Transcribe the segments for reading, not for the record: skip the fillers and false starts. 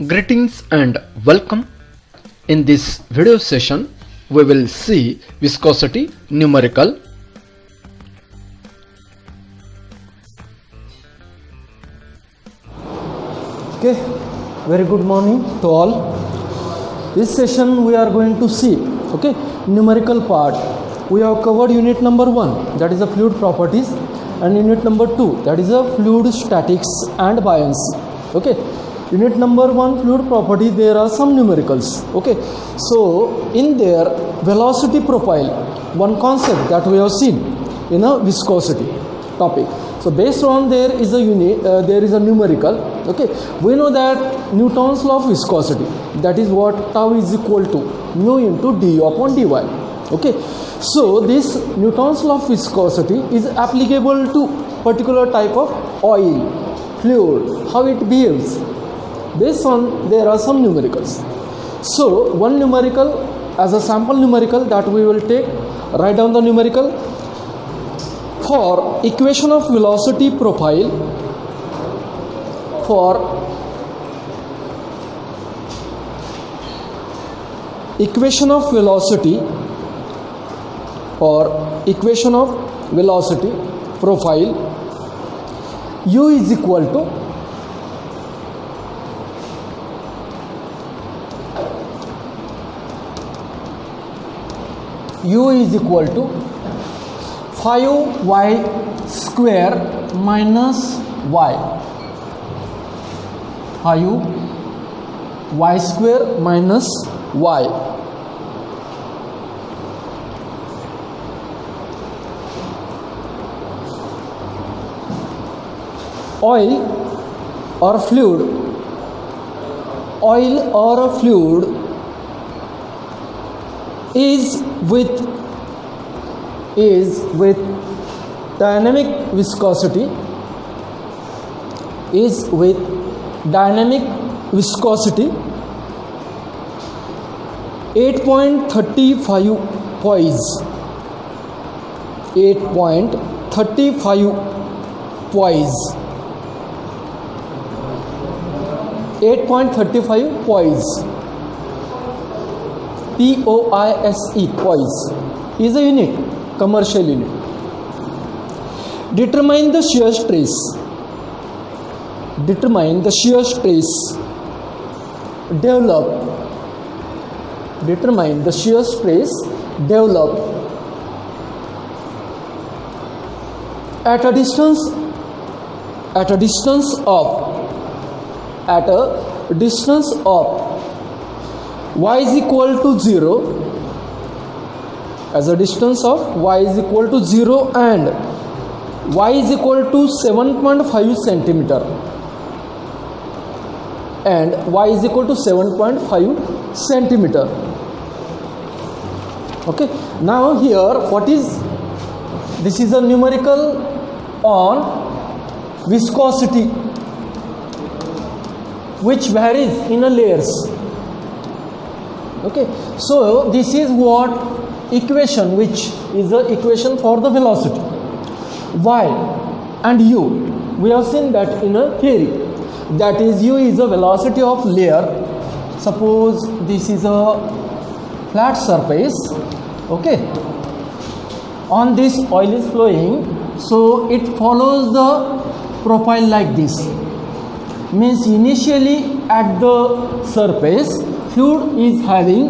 Greetings and welcome. In this video session, we will see viscosity numerical. Okay, very good morning to all. This session we are going to see numerical part. We have covered unit number 1, that is the fluid properties, and unit number 2, that is the fluid statics and buoyancy. Okay, unit number 1, fluid property, there are some numericals. Okay, so in their velocity profile, one concept that we have seen in a viscosity topic. So based on there is a numerical. Okay, we know that Newton's law of viscosity, that is what tau is equal to mu into du upon dy. Okay, so this Newton's law of viscosity is applicable to particular type of oil, fluid, how it behaves. Based on there are some numericals. So one numerical as a sample numerical that we will take, write down the numerical for equation of velocity profile for equation of velocity profile u is equal to u is equal to 5y square minus y. 5y square minus y. Oil or a fluid is with dynamic viscosity 8.35 poise. 8.35 poise. 8.35 poise. POISE, poise, is a unit, commercial unit. Determine the shear stress. Develop at a distance of y is equal to 0, as a distance of y is equal to 0 and y is equal to 7.5 centimeter and y is equal to 7.5 centimeter. Okay, now here this is a numerical on viscosity which varies in a layers. Okay, so this is what equation, which is the equation for the velocity y and u. We have seen that in a theory, that is u is a velocity of layer. Suppose this is a flat surface. Okay, on this oil is flowing, so it follows the profile like this. Means initially at the surface fluid is having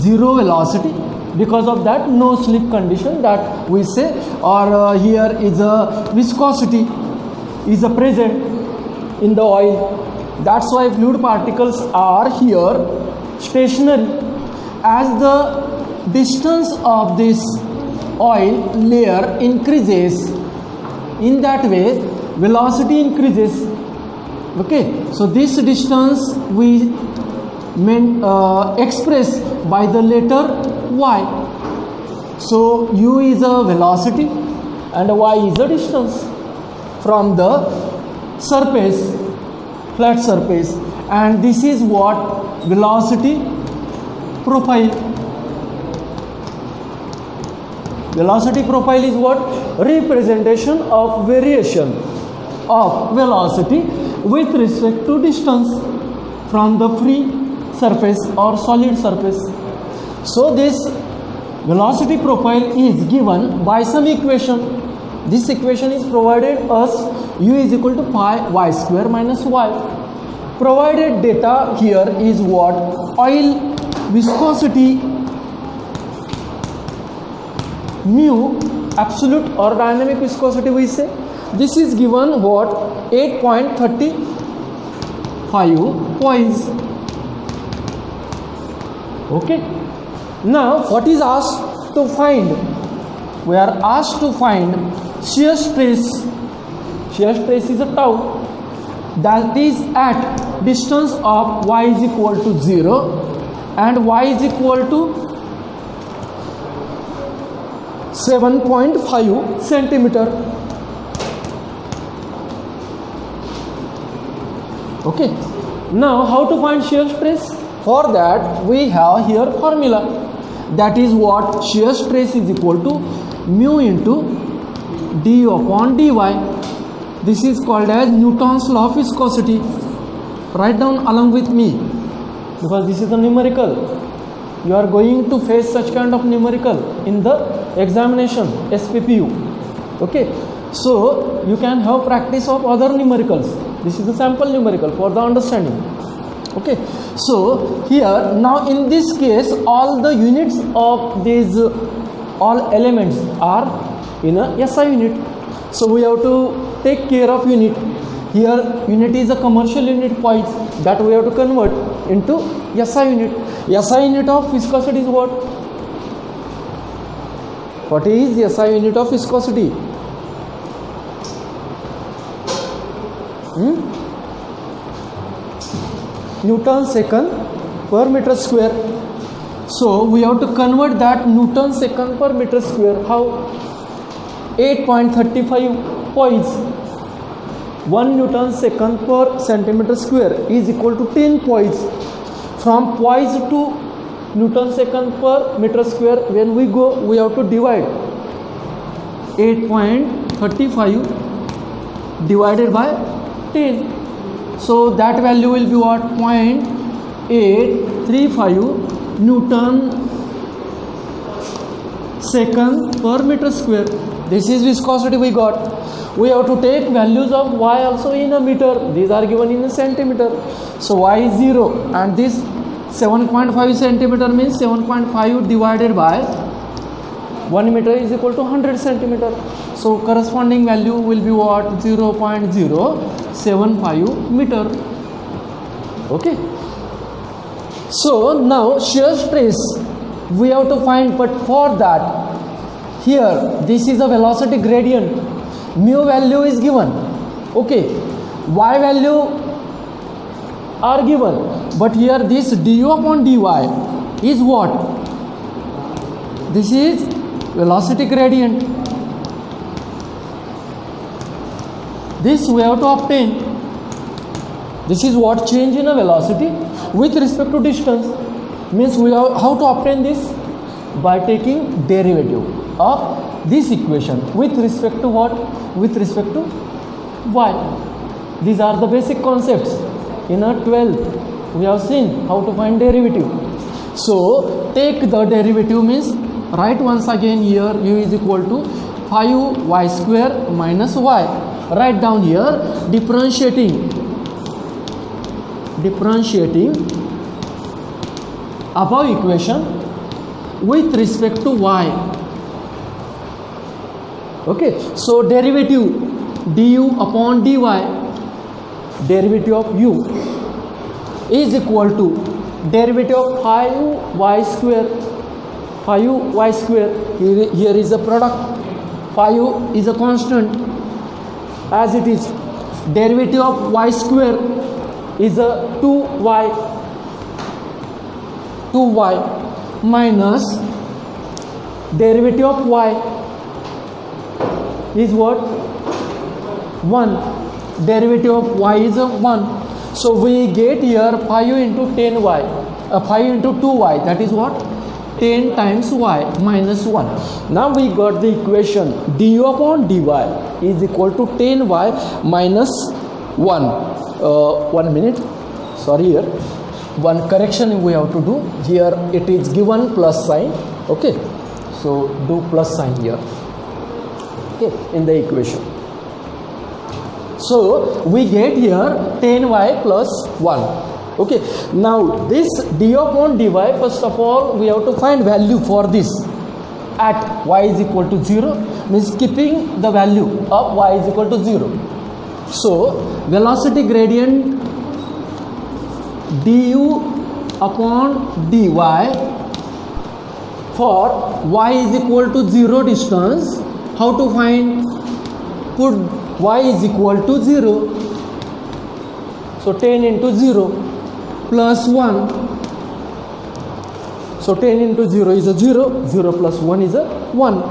zero velocity, because of that no slip condition that we say, or here is a viscosity is a present in the oil. That's why fluid particles are here stationary. As the distance of this oil layer increases, in that way velocity increases. Okay, so this distance we express by the letter y. So u is a velocity and y is a distance from the surface, flat surface, and this is what velocity profile. Velocity profile is what? Representation of variation of velocity with respect to distance. from the free surface or solid surface. So this velocity profile is given by some equation. This equation is provided us u is equal to pi y square minus y. Provided data here is what? Oil viscosity mu, absolute or dynamic viscosity we say. This is given what? 8.35 poise. Okay. Now what is asked to find? We are asked to find shear stress. Shear stress is a tau that is at distance of y is equal to 0 and y is equal to 7.5 centimeter. Okay. Now how to find shear stress? For that we have here formula, that is what? Shear stress is equal to mu into du upon dy. This is called as Newton's law of viscosity. Write down along with me, because this is a numerical. You are going to face such kind of numerical in the examination, SPPU. Okay, so you can have practice of other numericals. This is a sample numerical for the understanding. Okay, so here now in this case all the units of these all elements are in a SI unit. So we have to take care of unit. Here unit is a commercial unit points that we have to convert into SI unit. SI unit of viscosity is what? What is SI unit of viscosity? Newton second per meter square. So we have to convert that Newton second per meter square. How? 8.35 poise. 1 Newton second per centimeter square is equal to 10 poise. From poise to Newton second per meter square, when we go, we have to divide 8.35 divided by 10. So that value will be what? 0.835 Newton second per meter square. This is viscosity we got. We have to take values of y also in a meter. These are given in a centimeter. So y is 0 and this 7.5 centimeter means 7.5 divided by 1 meter is equal to 100 centimeter. So corresponding value will be what? 0.075 meter. Okay. So now shear stress we have to find, but for that here this is a velocity gradient. Mu value is given. Okay. Y value are given, but here this du upon dy is what? This is velocity gradient. This we have to obtain. This is what? Change in a velocity with respect to distance. Means we have how to obtain this? By taking derivative of this equation with respect to what? With respect to y. These are the basic concepts. In a 12th we have seen how to find derivative. So take the derivative means write once again here u is equal to 5y square minus y. Write down here differentiating above equation with respect to y. Okay, so derivative du upon dy, derivative of u is equal to derivative of 5y square. 5y square, here is a product, 5 is a constant as it is. Derivative of y square is a 2y minus derivative of y is what? 1. Derivative of y is a 1. So we get here 5 into 10y, 5 into 2y, that is what? 10 times y minus 1. Now we got the equation du upon dy is equal to 10y minus 1. 1 minute. sorry, here one correction we have to do. Here it is given plus sign. Okay, so do plus sign here, okay, in the equation. So we get here 10y plus 1. Okay, now this d upon dy, first of all we have to find value for this at y is equal to 0, means keeping the value of y is equal to 0. So velocity gradient du upon dy for y is equal to 0 distance. How to find? Put y is equal to 0. So 10 into 0 plus 1. So 10 into 0 is a 0. 0 plus 1 is a 1.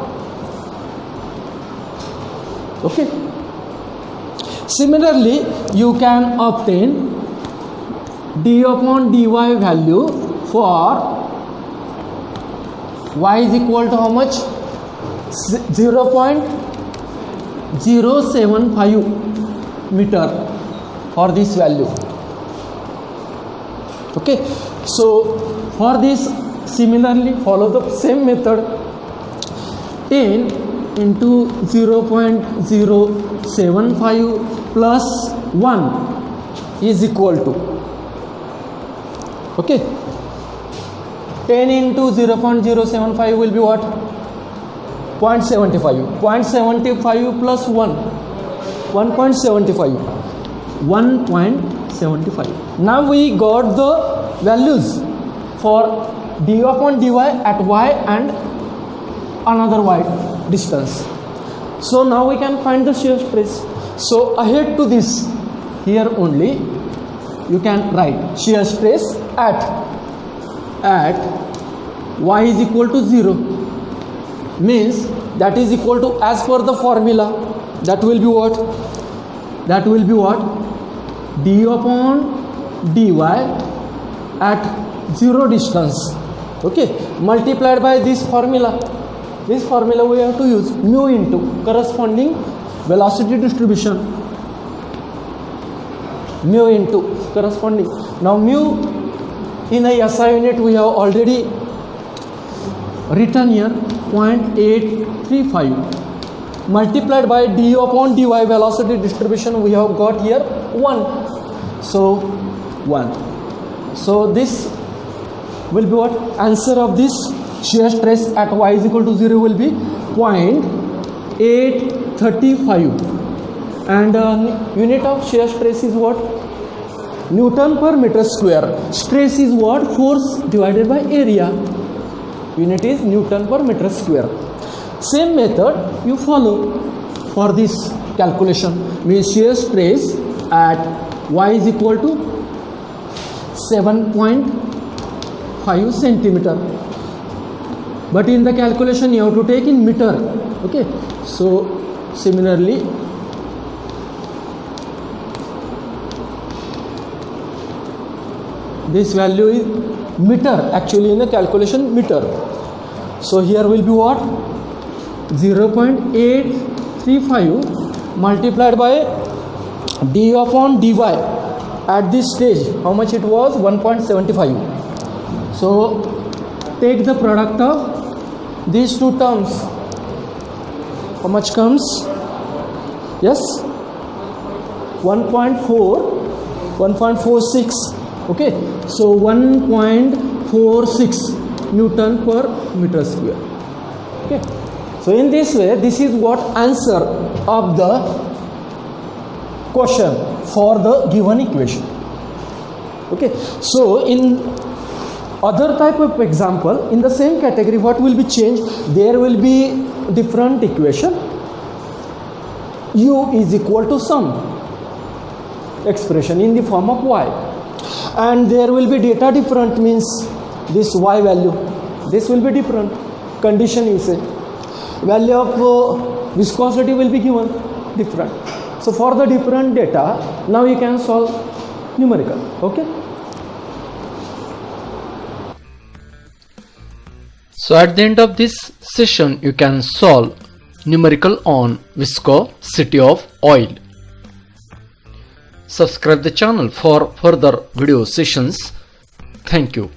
Okay. Similarly, you can obtain d upon dy value for y is equal to how much? 0.075 meter for this value. Okay, so for this similarly follow the same method. 10 into 0.075 plus 1 is equal to, okay, 10 into 0.075 will be what? 0.75. 0.75 plus 1, 1.75. 1.75. Now we got the values for d upon dy at y and another y distance. So now we can find the shear stress. So ahead to this, here only you can write shear stress at y is equal to 0, means that is equal to, as per the formula, that will be what? That will be what? d upon dy at 0 distance, okay, multiplied by this formula. This formula we have to use, mu into corresponding velocity distribution, mu into corresponding. Now mu in a SI unit we have already written here, 0.835 multiplied by d upon dy velocity distribution we have got here 1. So 1. So this will be what? Answer of this shear stress at y is equal to 0 will be 0.835, and unit of shear stress is what? Newton per meter square. Stress is what? Force divided by area. Unit is Newton per meter square. Same method you follow for this calculation, means shear stress at y is equal to 7.5 centimeter, but in the calculation you have to take in meter. Okay, so similarly this value is meter, actually in the calculation meter. So here will be what? 0.835 multiplied by d upon dy at this stage, how much it was? 1.75. so take the product of these two terms, how much comes? Yes, 1.46. okay, so 1.46 Newton per meter square. Okay, so in this way, this is what answer of the question for the given equation. Okay, so in other type of example, in the same category, what will be changed? There will be different equation. U is equal to some expression in the form of y, and there will be data different, means this y value, this will be different condition, you say value of viscosity will be given different. So for the different data, now you can solve numerical. Okay, So at the end of this session, you can solve numerical on viscosity of oil. subscribe the channel for further video sessions. Thank you.